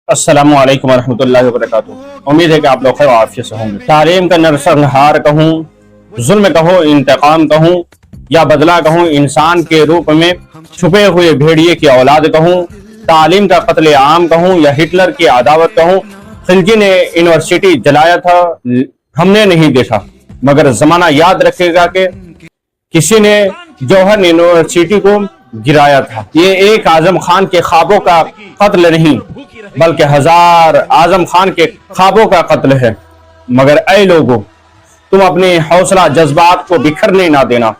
अस्सलामु अलैकुम वरहमतुल्लाहि वबरकातुहू। उम्मीद है कि आप लोग खैर आफियत से होंगे। तालीम का नरसंहार कहूँ, जुल्म कहूँ, इंतकाम कहूँ या बदला कहूँ, इंसान के रूप में छुपे हुए भेड़िए की औलाद कहूँ, तालीम का कत्ले आम कहूँ या हिटलर की अदावत कहूँ, खिलजी ने यूनिवर्सिटी जलाया था, हमने नहीं देखा, मगर जमाना याद रखेगा कि किसी ने जौहर यूनिवर्सिटी को गिराया था। ये एक आजम खान के ख्वाबों का कत्ल नहीं, बल्कि हजार आजम खान के ख्वाबों का कत्ल है। मगर ऐ लोगों, तुम अपने हौसला जज्बात को बिखरने ना देना।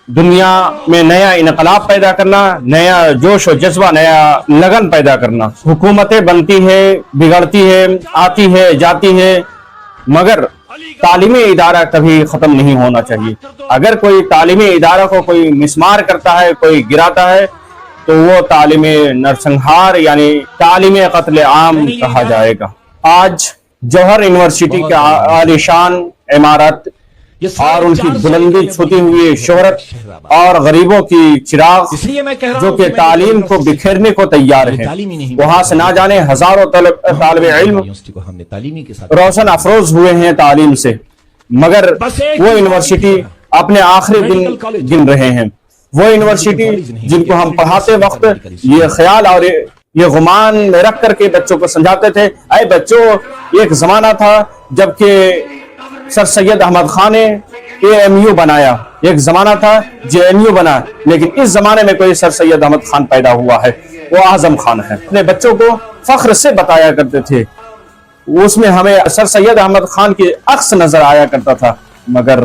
दुनिया में नया इनकलाब पैदा करना, नया जोश और जज्बा, नया लगन पैदा करना। हुकूमतें बनती है, बिगड़ती है, आती है, जाती है, मगर तालीमी इदारा कभी खत्म नहीं होना चाहिए। अगर कोई तालीमी इदारा को कोई मिसमार करता है, कोई गिराता है, तो वो तालीमी नरसंहार यानी तालीमी कत्ले आम कहा जाएगा। आज जौहर यूनिवर्सिटी के आलीशान इमारत और उनकी बुलंदी छुटी हुई शोहरत और गरीबों की चिराग जो कि तालीम को बिखेरने को तैयार है, वहां से ना जाने हजारों तालिबे इल्म रोशन अफरोज हुए हैं तालीम से, मगर वो यूनिवर्सिटी अपने आखिरी दिन गिन रहे हैं। वो यूनिवर्सिटी जिनको हम पढ़ाते वक्त ये ख्याल और ये गुमान में रख करके बच्चों को समझाते थे, अरे बच्चों, एक जमाना था जबकि सर सैयद अहमद खान ने AMU बनाया, एक जमाना था JNU बना, लेकिन इस जमाने में कोई सर सैयद अहमद खान पैदा हुआ है, वो आजम खान है। अपने बच्चों को फख्र से बताया करते थे, उसमें हमें सर सैयद अहमद खान की अक्स नजर आया करता था, मगर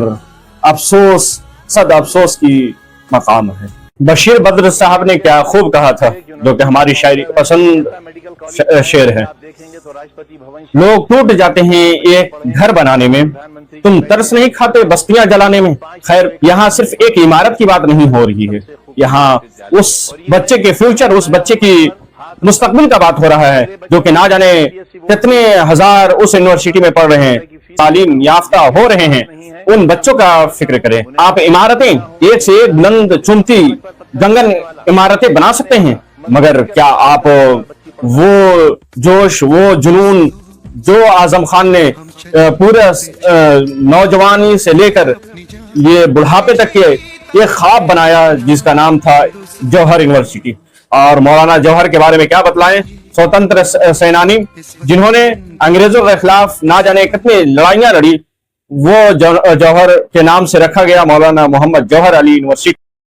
अफसोस, सद अफसोस की मकाम है। बशीर बद्र साहब ने क्या खूब कहा था, जो कि हमारी शायरी पसंद शेर है। लोग टूट जाते हैं एक घर बनाने में, तुम तरस नहीं खाते बस्तियां जलाने में। खैर, यहाँ सिर्फ एक इमारत की बात नहीं हो रही है, यहाँ उस बच्चे के फ्यूचर, उस बच्चे की मुस्तकबिल का बात हो रहा है, जो कि ना जाने कितने हजार उस यूनिवर्सिटी में पढ़ रहे हैं, तालीम याफ्ता हो रहे हैं। उन बच्चों का फिक्र करें। आप इमारतें एक से एक बुलंद चुमती गंगन इमारतें बना सकते हैं, मगर क्या आप वो जोश, वो जुनून जो आजम खान ने पूरे नौजवानी से लेकर ये बुढ़ापे तक के एक ख्वाब बनाया, जिसका नाम था जौहर यूनिवर्सिटी। और मौलाना जौहर के बारे में क्या बतलाएं, स्वतंत्र सेनानी जिन्होंने अंग्रेजों के खिलाफ ना जाने कितनी लड़ाइयां लड़ी, वो जौहर के नाम से रखा गया मौलाना मोहम्मद जौहर अली यूनिवर्सिटी।